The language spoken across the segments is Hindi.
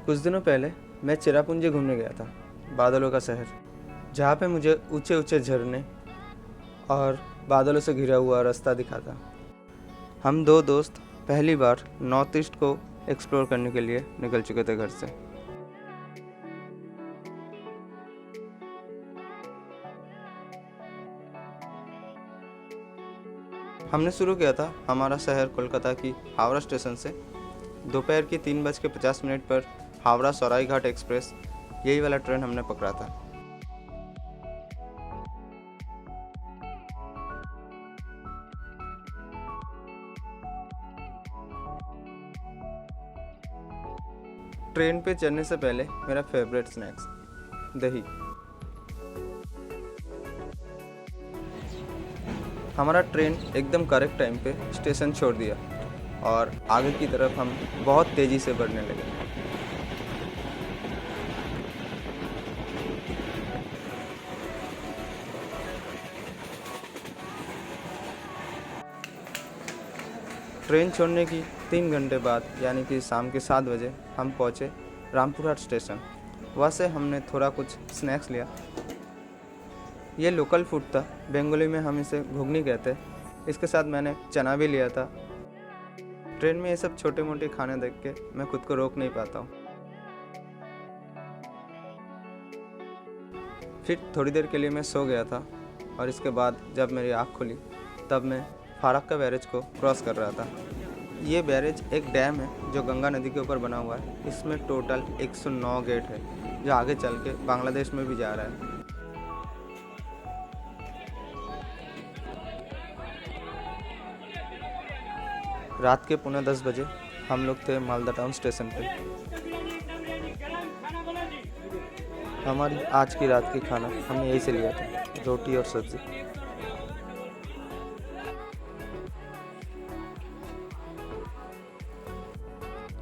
कुछ दिनों पहले मैं चिरापुंजी घूमने गया था, बादलों का शहर, जहाँ पे मुझे ऊंचे ऊंचे झरने और बादलों से घिरा हुआ रास्ता दिखा था। हम दो दोस्त पहली बार नॉर्थ ईस्ट को एक्सप्लोर करने के लिए निकल चुके थे घर से। हमने शुरू किया था हमारा शहर कोलकाता की हावड़ा स्टेशन से। दोपहर की 3:50 पर हावड़ा सरायघाट एक्सप्रेस, यही वाला ट्रेन हमने पकड़ा था। ट्रेन पे चढ़ने से पहले मेरा फेवरेट स्नैक्स दही। हमारा ट्रेन एकदम करेक्ट टाइम पे स्टेशन छोड़ दिया और आगे की तरफ हम बहुत तेज़ी से बढ़ने लगे। ट्रेन छोड़ने की 3 घंटे बाद यानी कि शाम के 7 बजे हम पहुँचे रामपुरहाट स्टेशन। वहाँ से हमने थोड़ा कुछ स्नैक्स लिया। ये लोकल फूड था, बंगाली में हम इसे घुगनी कहते हैं। इसके साथ मैंने चना भी लिया था। ट्रेन में ये सब छोटे मोटे खाने देख के मैं खुद को रोक नहीं पाता हूँ। फिर थोड़ी देर के लिए मैं सो गया था और इसके बाद जब मेरी आँख खुली तब मैं फारक्का बैरेज को क्रॉस कर रहा था। ये बैरेज एक डैम है जो गंगा नदी के ऊपर बना हुआ है। इसमें टोटल 109 गेट है जो आगे चल के बांग्लादेश में भी जा रहा है। रात के 9:45 बजे हम लोग थे मालदा टाउन स्टेशन पे। हमारी आज की रात की खाना हमने यहीं से लिया था, रोटी और सब्जी।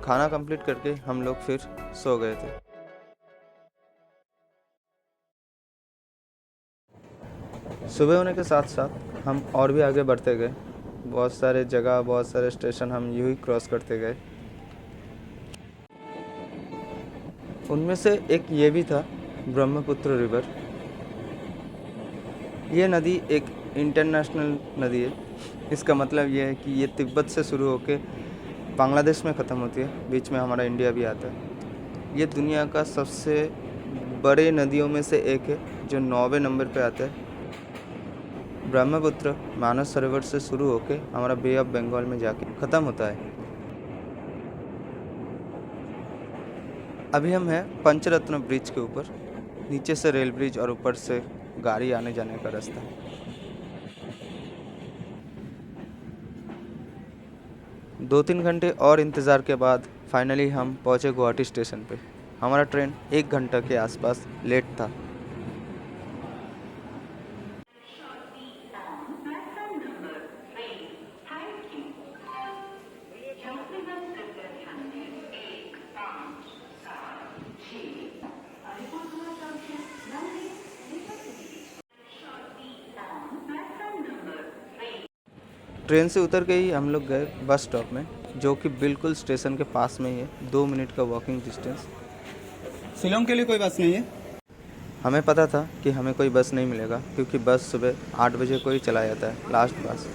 खाना कंप्लीट करके हम लोग फिर सो गए थे। सुबह होने के साथ साथ हम और भी आगे बढ़ते गए। बहुत सारे जगह, बहुत सारे स्टेशन हम यूं ही क्रॉस करते गए। उनमें से एक ये भी था, ब्रह्मपुत्र रिवर। ये नदी एक इंटरनेशनल नदी है। इसका मतलब ये है कि ये तिब्बत से शुरू होकर बांग्लादेश में ख़त्म होती है, बीच में हमारा इंडिया भी आता है। ये दुनिया का सबसे बड़े नदियों में से एक है जो 9वें नंबर पे आता है। ब्रह्मपुत्र मानस सरोवर से शुरू होकर हमारा बे ऑफ बंगाल में जाके ख़त्म होता है। अभी हम हैं पंचरत्न ब्रिज के ऊपर। नीचे से रेल ब्रिज और ऊपर से गाड़ी आने जाने का रास्ता। 2-3 घंटे और इंतज़ार के बाद फाइनली हम पहुँचे गुवाहाटी स्टेशन पे। हमारा ट्रेन 1 घंटा के आसपास लेट था। ट्रेन से उतर के ही हम लोग गए बस स्टॉप में, जो कि बिल्कुल स्टेशन के पास में ही है, 2 मिनट का वॉकिंग डिस्टेंस। शिलोंग के लिए कोई बस नहीं है। हमें पता था कि हमें कोई बस नहीं मिलेगा क्योंकि बस सुबह 8 बजे को ही चला जाता है, लास्ट बस।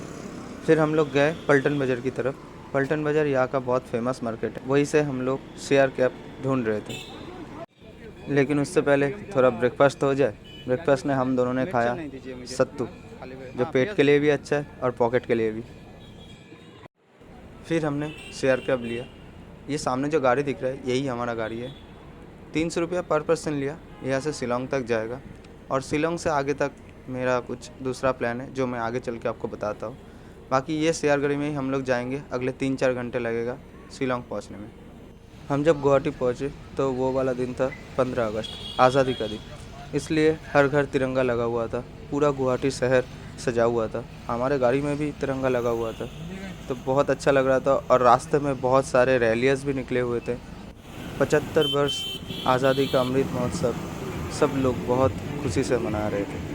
फिर हम लोग गए पल्टन बाज़ार की तरफ। पल्टन बाज़ार यहाँ का बहुत फेमस मार्केट है, वहीं से हम लोग शेयर कैब ढूंढ रहे थे। लेकिन उससे पहले थोड़ा ब्रेकफास्ट तो हो जाए। ब्रेकफास्ट में हम दोनों ने खाया सत्तू, जो पेट के लिए भी अच्छा है और पॉकेट के लिए भी। फिर हमने शेयर कैब लिया। ये सामने जो गाड़ी दिख रहा है यही हमारा गाड़ी है। 300 रुपया पर पर्सन लिया। यहाँ से शिलोंग तक जाएगा और शिलोंग से आगे तक मेरा कुछ दूसरा प्लान है जो मैं आगे चल के आपको बताता हूँ। बाकी ये शेयर गाड़ी में ही हम लोग जाएंगे। अगले 3-4 घंटे लगेगा शिलोंग पहुँचने में। हम जब गुवाहाटी पहुँचे तो वो वाला दिन था 15 अगस्त, आज़ादी का दिन। इसलिए हर घर तिरंगा लगा हुआ था, पूरा गुवाहाटी शहर सजा हुआ था। हमारे गाड़ी में भी तिरंगा लगा हुआ था, तो बहुत अच्छा लग रहा था। और रास्ते में बहुत सारे रैलियाँ भी निकले हुए थे। 75 वर्ष आज़ादी का अमृत महोत्सव सब लोग बहुत खुशी से मना रहे थे।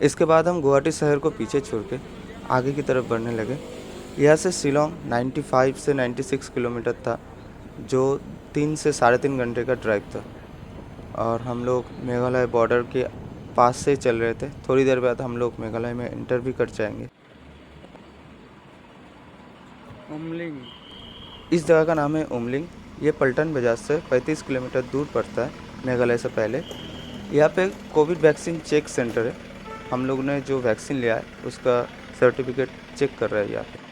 इसके बाद हम गुवाहाटी शहर को पीछे छोड़ के आगे की तरफ बढ़ने लगे। यहाँ से शिलोंग 95 से 96 किलोमीटर था, जो 3 से 3.5 घंटे का ड्राइव था। और हम लोग मेघालय बॉर्डर के पास से चल रहे थे। थोड़ी देर बाद हम लोग मेघालय में इंटर भी कर जाएंगे। उमलिंग। इस जगह का नाम है उमलिंग। ये पल्टन बाजार से 35 किलोमीटर दूर पड़ता है मेघालय से पहले। यहाँ पे कोविड वैक्सीन चेक सेंटर है। हम लोग ने जो वैक्सीन लिया है उसका सर्टिफिकेट चेक कर रहे हैं यहाँ पे।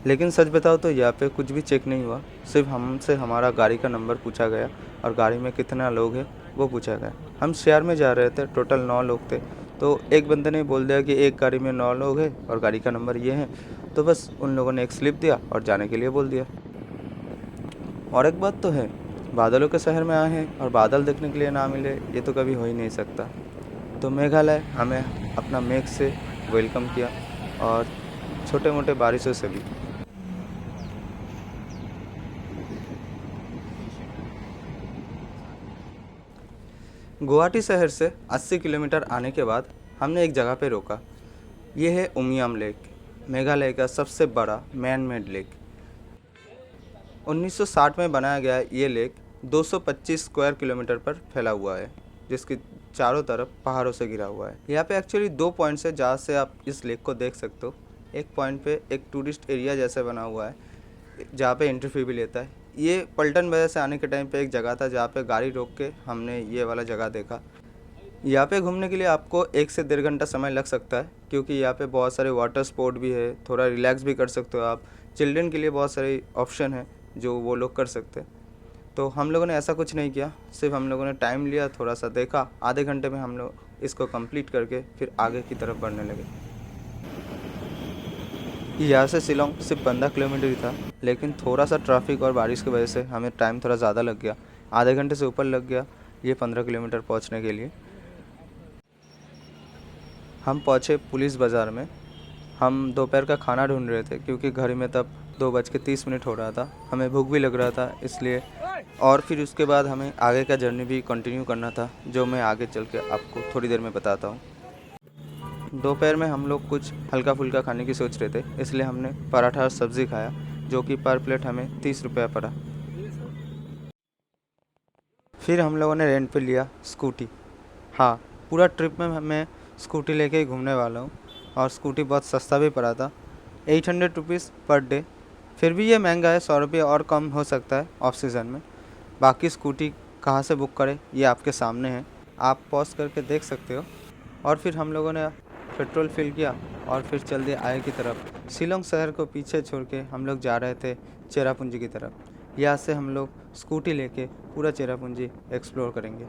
लेकिन सच बताओ तो यहाँ पे कुछ भी चेक नहीं हुआ। सिर्फ हमसे हमारा गाड़ी का नंबर पूछा गया और गाड़ी में कितना लोग हैं वो पूछा गया। हम शेयर में जा रहे थे, टोटल 9 लोग थे। तो एक बंदे ने बोल दिया कि एक गाड़ी में 9 लोग हैं और गाड़ी का नंबर ये है। तो बस उन लोगों ने एक स्लिप दिया और जाने के लिए बोल दिया। और एक बात तो है, बादलों के शहर में आए हैं और बादल देखने के लिए ना मिले, ये तो कभी हो ही नहीं सकता। तो मेघालय हमें अपना मेघ से वेलकम किया और छोटे मोटे बारिशों से भी। गुवाहाटी शहर से 80 किलोमीटर आने के बाद हमने एक जगह पे रोका। ये है उमियाम लेक, मेघालय का सबसे बड़ा मैन मेड लेक। 1960 में बनाया गया ये लेक 225 स्क्वायर किलोमीटर पर फैला हुआ है, जिसकी चारों तरफ पहाड़ों से घिरा हुआ है। यहाँ पे एक्चुअली 2 पॉइंट्स है जहाँ से आप इस लेक को देख सकते हो। एक पॉइंट पे एक टूरिस्ट एरिया जैसा बना हुआ है जहाँ पे एंट्री फी भी लेता है। ये पल्टन बाजार से आने के टाइम पे एक जगह था जहाँ पे गाड़ी रोक के हमने ये वाला जगह देखा। यहाँ पे घूमने के लिए आपको 1 से 1.5 घंटा समय लग सकता है, क्योंकि यहाँ पे बहुत सारे वाटर स्पोर्ट भी है, थोड़ा रिलैक्स भी कर सकते हो आप। चिल्ड्रन के लिए बहुत सारे ऑप्शन है जो वो लोग कर सकते हैं। तो हम लोगों ने ऐसा कुछ नहीं किया, सिर्फ हम लोगों ने टाइम लिया, थोड़ा सा देखा। आधे घंटे में हम लोग इसको कंप्लीट करके फिर आगे की तरफ बढ़ने लगे। यहाँ से शिलोंग सिर्फ 15 किलोमीटर ही था, लेकिन थोड़ा सा ट्रैफिक और बारिश की वजह से हमें टाइम थोड़ा ज़्यादा लग गया। आधे घंटे से ऊपर लग गया ये 15 किलोमीटर पहुँचने के लिए। हम पहुँचे पुलिस बाज़ार में। हम दोपहर का खाना ढूंढ रहे थे क्योंकि घर में तब 2:30 हो रहा था। हमें भूख भी लग रहा था इसलिए। और फिर उसके बाद हमें आगे का जर्नी भी कंटिन्यू करना था, जो मैं आगे चल के आपको थोड़ी देर में बताता हूँ। दोपहर में हम लोग कुछ हल्का फुल्का खाने की सोच रहे थे, इसलिए हमने पराठा और सब्ज़ी खाया, जो कि पर प्लेट हमें 30 रुपया पड़ा। फिर हम लोगों ने रेंट पे लिया स्कूटी। हाँ, पूरा ट्रिप में मैं स्कूटी लेके ही घूमने वाला हूँ और स्कूटी बहुत सस्ता भी पड़ा था, 800 रुपीज़ पर डे। फिर भी ये महंगा है, 100 रुपये और कम हो सकता है ऑफ सीज़न में। बाकी स्कूटी कहाँ से बुक करें ये आपके सामने है, आप पॉज करके देख सकते हो। और फिर हम लोगों ने पेट्रोल फिल किया और फिर चल दिए आगे की तरफ। शिलोंग शहर को पीछे छोड़ के हम लोग जा रहे थे चेरापूंजी की तरफ। यहाँ से हम लोग स्कूटी लेके पूरा चेरापूंजी एक्सप्लोर करेंगे।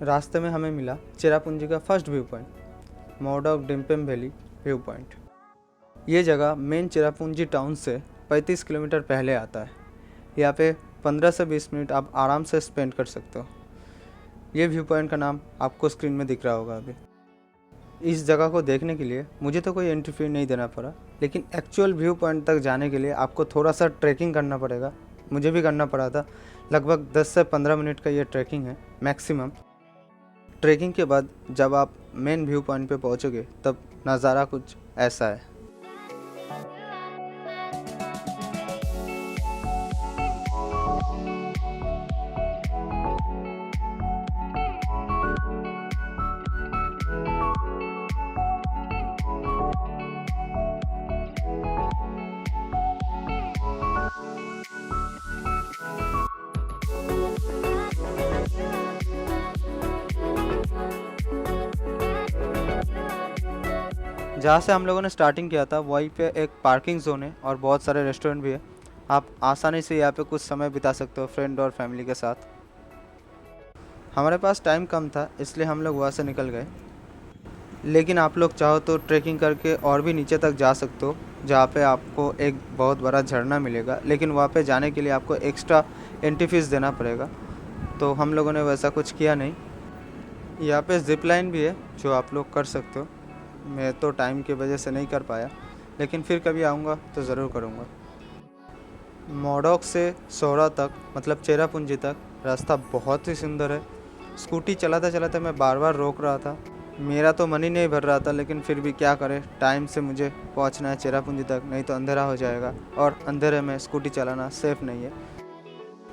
रास्ते में हमें मिला चेरापूंजी का first view point, Mawdok Dympep valley view point. ये जगह मेन चेरापूंजी टाउन से 35 किलोमीटर पहले आता है। यहाँ पे 15 से 20 मिनट आप आराम से स्पेंड कर सकते हो। ये व्यू पॉइंट का नाम आपको स्क्रीन में दिख रहा होगा अभी। इस जगह को देखने के लिए मुझे तो कोई एंट्री फी नहीं देना पड़ा, लेकिन एक्चुअल व्यू पॉइंट तक जाने के लिए आपको थोड़ा सा ट्रैकिंग करना पड़ेगा। मुझे भी करना पड़ा था। लगभग 10 से 15 मिनट का ये ट्रैकिंग है मैक्सिमम। ट्रैकिंग के बाद जब आप मेन व्यू पॉइंट पे पहुंचोगे तब नज़ारा कुछ ऐसा है। जहाँ से हम लोगों ने स्टार्टिंग किया था वहीं पे एक पार्किंग जोन है और बहुत सारे रेस्टोरेंट भी है। आप आसानी से यहाँ पे कुछ समय बिता सकते हो फ्रेंड और फैमिली के साथ। हमारे पास टाइम कम था इसलिए हम लोग वहाँ से निकल गए, लेकिन आप लोग चाहो तो ट्रैकिंग करके और भी नीचे तक जा सकते हो, जहाँ पे आपको एक बहुत बड़ा झरना मिलेगा, लेकिन वहाँ पे जाने के लिए आपको एक्स्ट्रा एंट्री फीस देना पड़ेगा। तो हम लोगों ने वैसा कुछ किया नहीं। यहाँ पे जिप लाइन भी है जो आप लोग कर सकते हो। मैं तो टाइम की वजह से नहीं कर पाया, लेकिन फिर कभी आऊँगा तो ज़रूर करूँगा। मोडोक से सोरा तक मतलब चेरापूंजी तक रास्ता बहुत ही सुंदर है। स्कूटी चलाते चलाते मैं बार बार रोक रहा था, मेरा तो मन ही नहीं भर रहा था, लेकिन फिर भी क्या करें, टाइम से मुझे पहुंचना है चेरापूंजी तक, नहीं तो अंधेरा हो जाएगा और अंधेरे में स्कूटी चलाना सेफ़ नहीं है।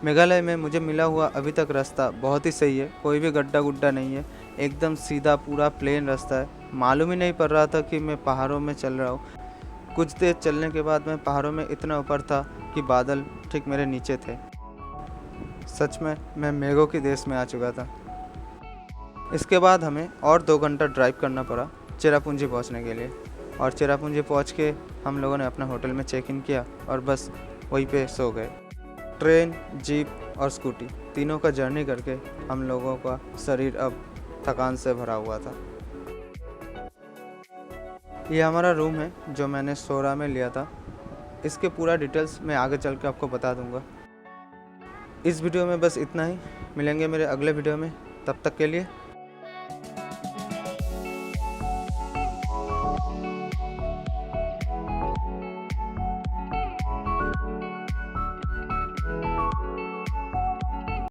मेघालय में मुझे मिला हुआ अभी तक रास्ता बहुत ही सही है, कोई भी गड्ढा गुड्ढा नहीं है, एकदम सीधा पूरा प्लेन रास्ता है। मालूम ही नहीं पड़ रहा था कि मैं पहाड़ों में चल रहा हूँ। कुछ देर चलने के बाद मैं पहाड़ों में इतना ऊपर था कि बादल ठीक मेरे नीचे थे। सच में मैं मेघों के देश में आ चुका था। इसके बाद हमें और 2 घंटा ड्राइव करना पड़ा चेरापूंजी पहुंचने के लिए, और चेरापूंजी पहुंच के हम लोगों ने अपना होटल में चेक इन किया और बस वहीं पे सो गए। ट्रेन, जीप और स्कूटी तीनों का जर्नी करके हम लोगों का शरीर अब थकान से भरा हुआ था। ये हमारा रूम है जो मैंने सोरा में लिया था। इसके पूरा डिटेल्स मैं आगे चल के आपको बता दूंगा। इस वीडियो में बस इतना ही। मिलेंगे मेरे अगले वीडियो में, तब तक के लिए